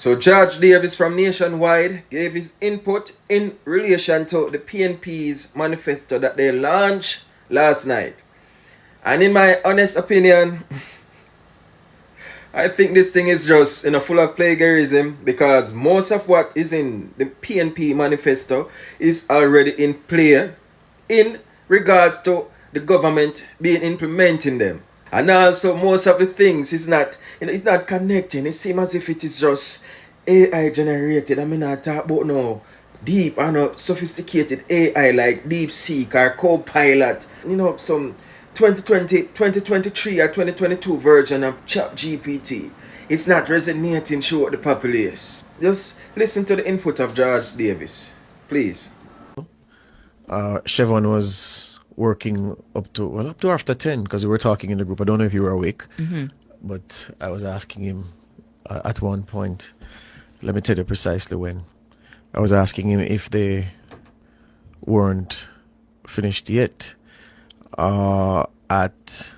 So George Davis from Nationwide gave his input in relation to the PNP's manifesto that they launched last night. And in my honest opinion, I think this thing is just full of plagiarism, because most of what is in the PNP manifesto is already in play in regards to the government being implementing them. And also most of the things is not, it's not connecting. It seems as if it is just AI generated. I mean, I talk about no deep and no sophisticated AI like DeepSeek or Copilot. Some 2023 or 2022 version of ChatGPT. It's not resonating sure with the populace. Just listen to the input of George Davis, please. Chevron was working up to after 10, because we were talking in the group. I don't know if you were awake, but I was asking him at one point, let me tell you precisely when. I was asking him if they weren't finished yet. At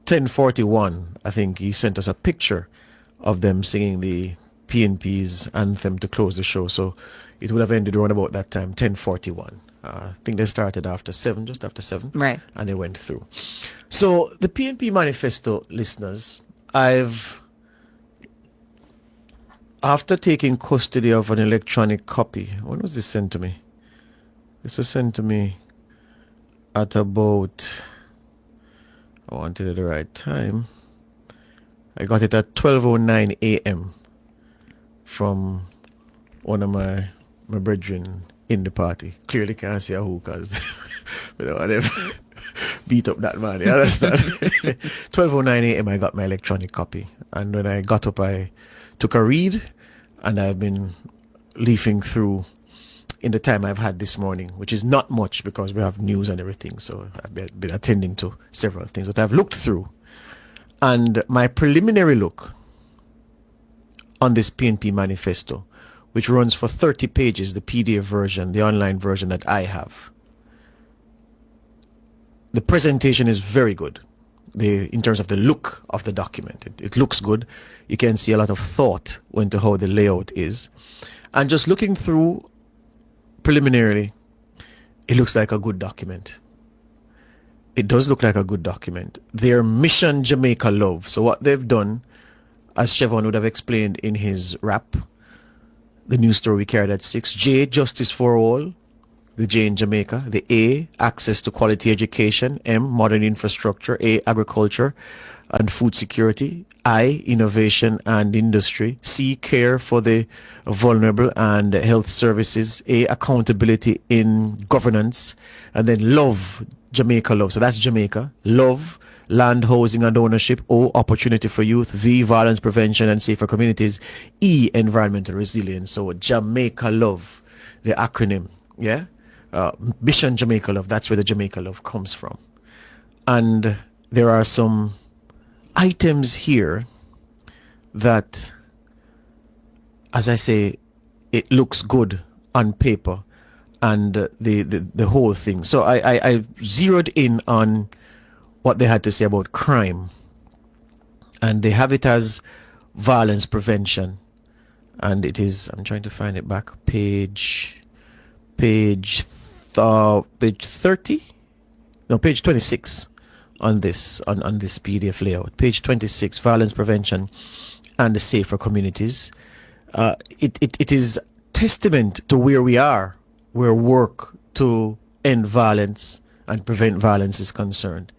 10:41, I think he sent us a picture of them singing the PNP's anthem to close the show. So it would have ended around about that time, 10:41. I think they started after 7, just after 7. Right. And they went through. So the PNP manifesto, listeners, after taking custody of an electronic copy, when was this sent to me? This was sent to me at about, I wanted it the right time. I got it at 12:09 a.m. from one of my brethren in the party. Clearly can't see who, because whatever beat up that man. You understand? 12:09 a.m. I got my electronic copy, and when I got up, I took a read, and I've been leafing through in the time I've had this morning, which is not much because we have news and everything. So I've been attending to several things, but I've looked through, and my preliminary look on this PNP manifesto, which runs for 30 pages, the PDF version, the online version that I have. The presentation is very good. In terms of the look of the document, it looks good. You can see a lot of thought into how the layout is. And just looking through preliminarily, it looks like a good document. It does look like a good document. Their mission Jamaica Love. So what they've done, as Chevron would have explained in his rap, the news story we carried at 6, J, justice for all, the J in Jamaica. The A, access to quality education. M, modern infrastructure. A, agriculture and food security. I, innovation and industry. C, care for the vulnerable and health services. A, accountability in governance. And then love, Jamaica Love. So that's Jamaica. Love, land, housing and ownership. O, opportunity for youth. V, violence prevention and safer communities. E, environmental resilience. So Jamaica Love, the acronym. Yeah. Mission Jamaica Love. That's where the Jamaica Love comes from. And there are some items here that, as I say, it looks good on paper, and the whole thing. So I zeroed in on what they had to say about crime, and they have it as violence prevention, and it is, I'm trying to find it back, page 30, no, page 26 on this PDF layout. Page 26, violence prevention and the safer communities. It is testament to where we are, where work to end violence and prevent violence is concerned.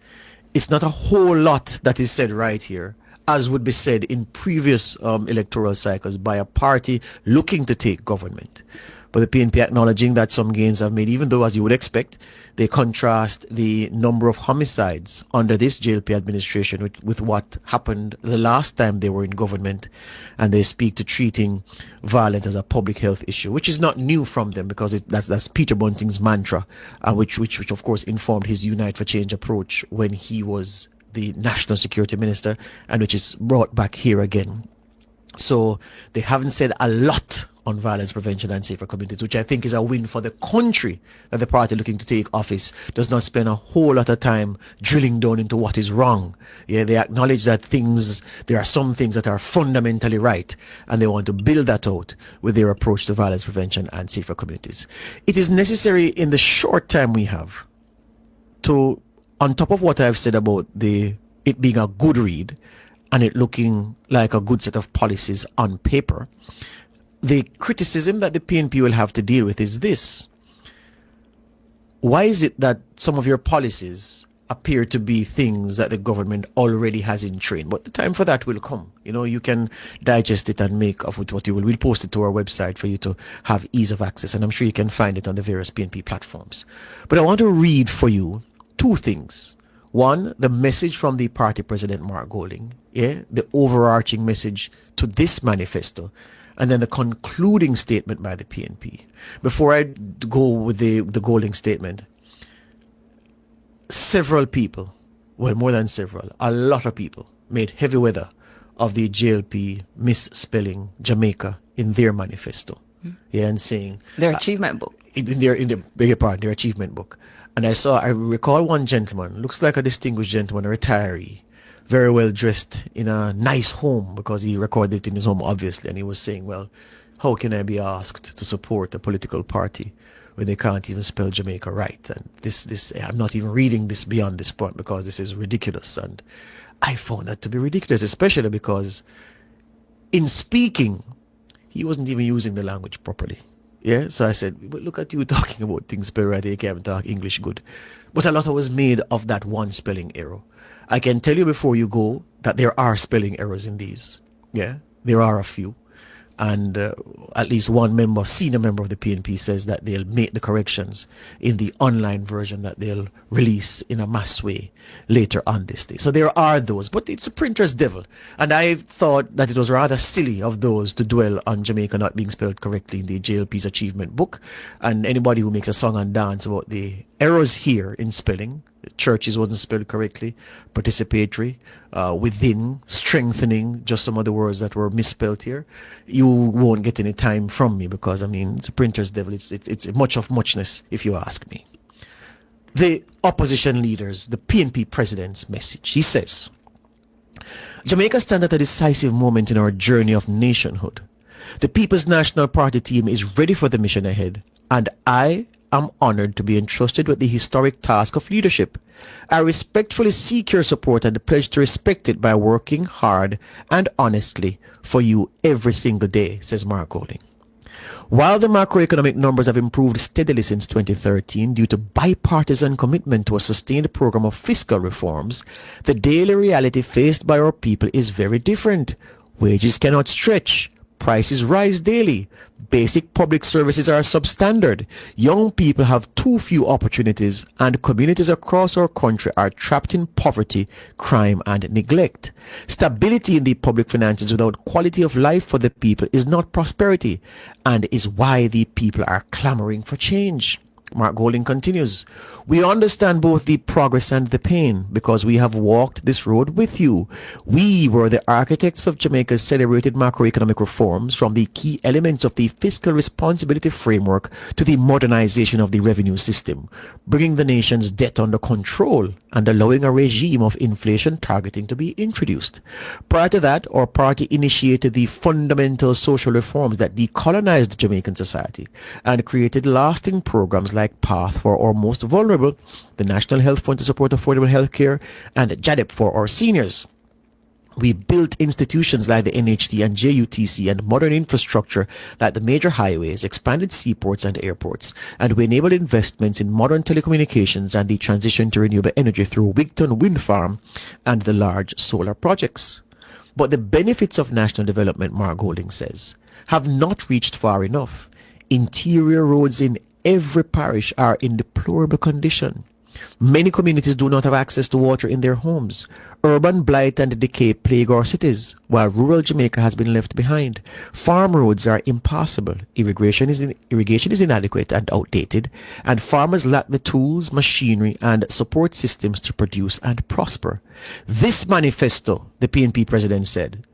It's not a whole lot that is said right here, as would be said in previous electoral cycles by a party looking to take government. But the PNP acknowledging that some gains have made, even though, as you would expect, they contrast the number of homicides under this JLP administration with what happened the last time they were in government, and they speak to treating violence as a public health issue, which is not new from them, because that's Peter Bunting's mantra, which of course informed his Unite for Change approach when he was the National Security Minister, and which is brought back here again. So they haven't said a lot on violence prevention and safer communities, which I think is a win for the country, that the party looking to take office does not spend a whole lot of time drilling down into what is wrong. Yeah, they acknowledge that there are some things that are fundamentally right, and they want to build that out with their approach to violence prevention and safer communities. It is necessary in the short time we have to, on top of what I've said about it being a good read and it looking like a good set of policies on paper, the criticism that the PNP will have to deal with is this. Why is it that some of your policies appear to be things that the government already has in train? But the time for that will come. You can digest it and make of it what you will. We'll post it to our website for you to have ease of access, and I'm sure you can find it on the various PNP platforms. But I want to read for you two things. One, the message from the party president, Mark Golding, the overarching message to this manifesto, and then the concluding statement by the PNP. Before I go with the Golding statement, several people, well, more than several, a lot of people made heavy weather of the JLP misspelling Jamaica in their manifesto. And saying their achievement book. In their achievement book. And I recall one gentleman, looks like a distinguished gentleman, a retiree, very well dressed in a nice home, because he recorded it in his home, obviously. And he was saying, well, how can I be asked to support a political party when they can't even spell Jamaica right? And this I'm not even reading this beyond this point, because this is ridiculous. And I found that to be ridiculous, especially because in speaking, he wasn't even using the language properly. Yeah, so I said, but look at you talking about things spelled right, you can't talk English good. But a lot was made of that one spelling error. I can tell you before you go that there are spelling errors in these. Yeah, there are a few. And at least one senior member of the PNP says that they'll make the corrections in the online version that they'll release in a mass way later on this day. So there are those, but it's a printer's devil. And I thought that it was rather silly of those to dwell on Jamaica not being spelled correctly in the JLP's achievement book. And anybody who makes a song and dance about the errors here in spelling, churches wasn't spelled correctly, participatory, within, strengthening, just some of the words that were misspelled here, you won't get any time from me, because it's a printer's devil. It's much of muchness, if you ask me. The opposition leaders, the PNP president's message, he says, Jamaica stands at a decisive moment in our journey of nationhood. The People's National Party team is ready for the mission ahead, and I am honored to be entrusted with the historic task of leadership. I respectfully seek your support and pledge to respect it by working hard and honestly for you every single day, says Mark Golding. While the macroeconomic numbers have improved steadily since 2013 due to bipartisan commitment to a sustained program of fiscal reforms, the daily reality faced by our people is very different. Wages cannot stretch. Prices rise daily. Basic public services are substandard. Young people have too few opportunities, and communities across our country are trapped in poverty, crime, and neglect. Stability in the public finances without quality of life for the people is not prosperity, and is why the people are clamoring for change. Mark Golding continues, we understand both the progress and the pain because we have walked this road with you. We were the architects of Jamaica's celebrated macroeconomic reforms, from the key elements of the fiscal responsibility framework to the modernization of the revenue system, bringing the nation's debt under control and allowing a regime of inflation targeting to be introduced. Prior to that, our party initiated the fundamental social reforms that decolonized Jamaican society and created lasting programs like PATH for our most vulnerable, the National Health Fund to support affordable health care, and JADEP for our seniors. We built institutions like the NHT and JUTC and modern infrastructure like the major highways, expanded seaports and airports, and we enabled investments in modern telecommunications and the transition to renewable energy through Wigton Wind Farm and the large solar projects. But the benefits of national development, Mark Golding says, have not reached far enough. Interior roads in every parish are in deplorable condition. Many communities do not have access to water in their homes. Urban blight and decay plague our cities, while rural Jamaica has been left behind. Farm roads are impassable, irrigation is inadequate and outdated, and farmers lack the tools, machinery, and support systems to produce and prosper. This manifesto, the PNP president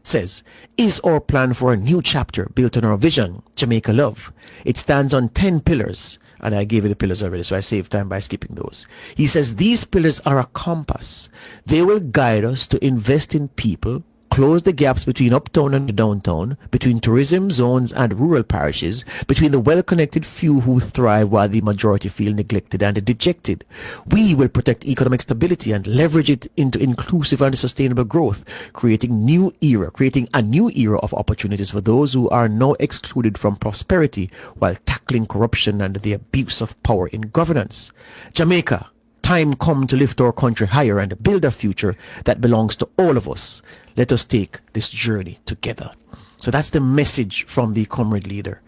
says, is our plan for a new chapter built on our vision, Jamaica Love. It stands on 10 pillars, and I gave you the pillars already, so I saved time by skipping those. He says these pillars are a compass. They will guide us to invest in people, close the gaps between uptown and downtown, between tourism zones and rural parishes, between the well-connected few who thrive while the majority feel neglected and dejected. We will protect economic stability and leverage it into inclusive and sustainable growth, creating a new era of opportunities for those who are now excluded from prosperity while tackling corruption and the abuse of power in governance. Jamaica, time come to lift our country higher and build a future that belongs to all of us. Let us take this journey together. So that's the message from the comrade leader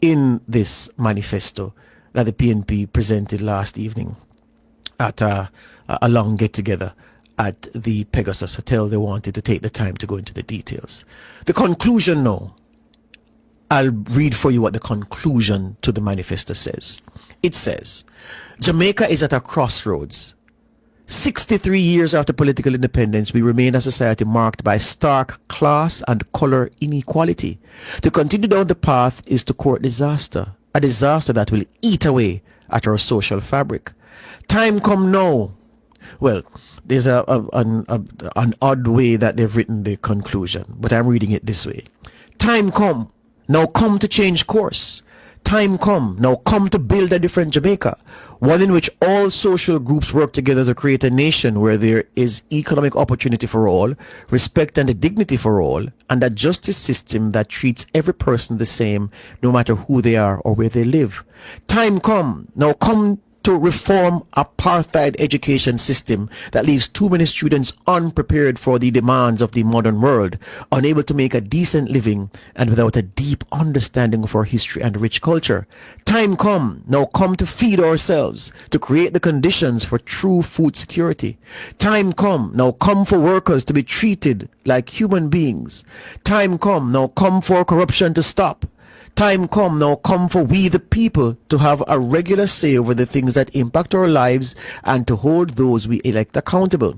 in this manifesto that the PNP presented last evening at a long get-together at the Pegasus Hotel. They wanted to take the time to go into the details. The conclusion now, I'll read for you what the conclusion to the manifesto says. It says, Jamaica is at a crossroads. 63 years after political independence, we remain a society marked by stark class and color inequality. To continue down the path is to court disaster, a disaster that will eat away at our social fabric. Time come now. Well, there's an odd way that they've written the conclusion, but I'm reading it this way. Time come. Now come to change course. Time come. Now come to build a different Jamaica. One in which all social groups work together to create a nation where there is economic opportunity for all, respect and dignity for all, and a justice system that treats every person the same, no matter who they are or where they live. Time come. Now come to reform apartheid education system that leaves too many students unprepared for the demands of the modern world, unable to make a decent living, and without a deep understanding of our history and rich culture. Time come, now come to feed ourselves, to create the conditions for true food security. Time come, now come for workers to be treated like human beings. Time come, now come for corruption to stop. Time come, now come for we the people to have a regular say over the things that impact our lives and to hold those we elect accountable.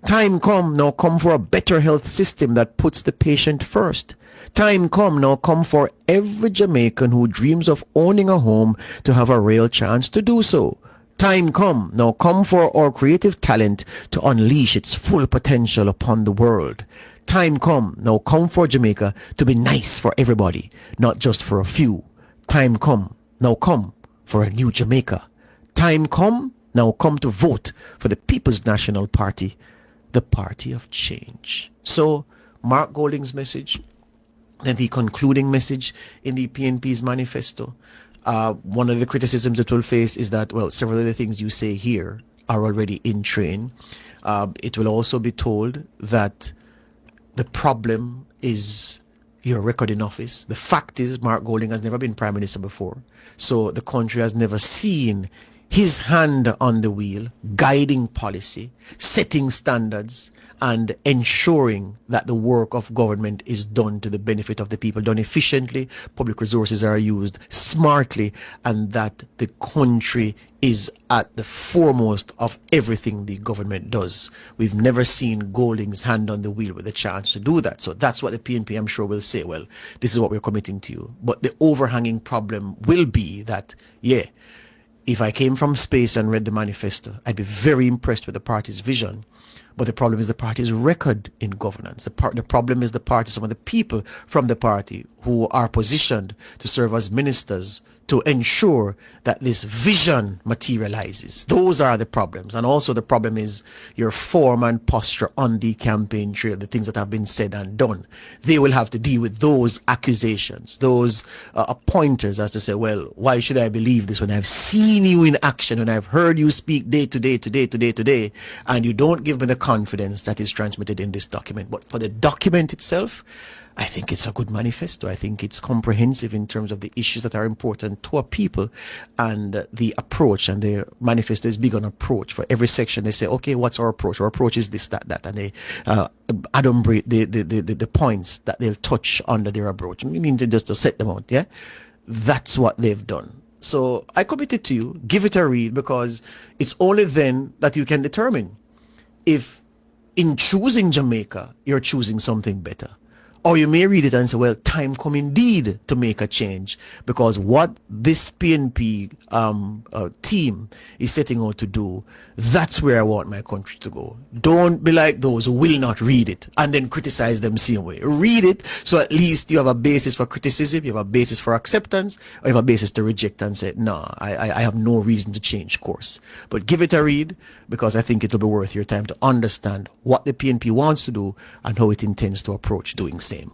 Time come, now come for a better health system that puts the patient first. Time come, now come for every Jamaican who dreams of owning a home to have a real chance to do so. Time come, now come for our creative talent to unleash its full potential upon the world. Time come, now come for Jamaica to be nice for everybody, not just for a few. Time come, now come for a new Jamaica. Time come, now come to vote for the People's National Party, the party of change. So, Mark Golding's message, then the concluding message in the PNP's manifesto. One of the criticisms it will face is that, well, several of the things you say here are already in train. It will also be told that the problem is your record in office. The fact is, Mark Golding has never been Prime Minister before. So the country has never seen his hand on the wheel, guiding policy, setting standards, and ensuring that the work of government is done to the benefit of the people, done efficiently, public resources are used smartly, and that the country is at the foremost of everything the government does. We've never seen Golding's hand on the wheel with a chance to do that. So that's what the PNP, I'm sure, will say, well, this is what we're committing to you. But the overhanging problem will be that, if I came from space and read the manifesto, I'd be very impressed with the party's vision. But the problem is the party's record in governance. The problem is the party, some of the people from the party who are positioned to serve as ministers to ensure that this vision materializes. Those are the problems. And also the problem is your form and posture on the campaign trail, the things that have been said and done. They will have to deal with those accusations, those pointers as to say, well, why should I believe this when I've seen you in action, when I've heard you speak day to day, and you don't give me the confidence that is transmitted in this document. But for the document itself, I think it's a good manifesto. I think it's comprehensive in terms of the issues that are important to our people and the approach. And the manifesto is big on approach. For every section, they say, okay, what's our approach? Our approach is this, that, that. And they adumbrate the points that they'll touch under their approach. I mean, just to set them out, yeah? That's what they've done. So I commit it to you. Give it a read, because it's only then that you can determine if in choosing Jamaica, you're choosing something better. Or you may read it and say, well, time come indeed to make a change, because what this PNP team is setting out to do, that's where I want my country to go. Don't be like those who will not read it and then criticize them same way. Read it, so at least you have a basis for criticism, you have a basis for acceptance, or you have a basis to reject and say, no, I have no reason to change course. But give it a read, because I think it'll be worth your time to understand what the PNP wants to do and how it intends to approach doing same.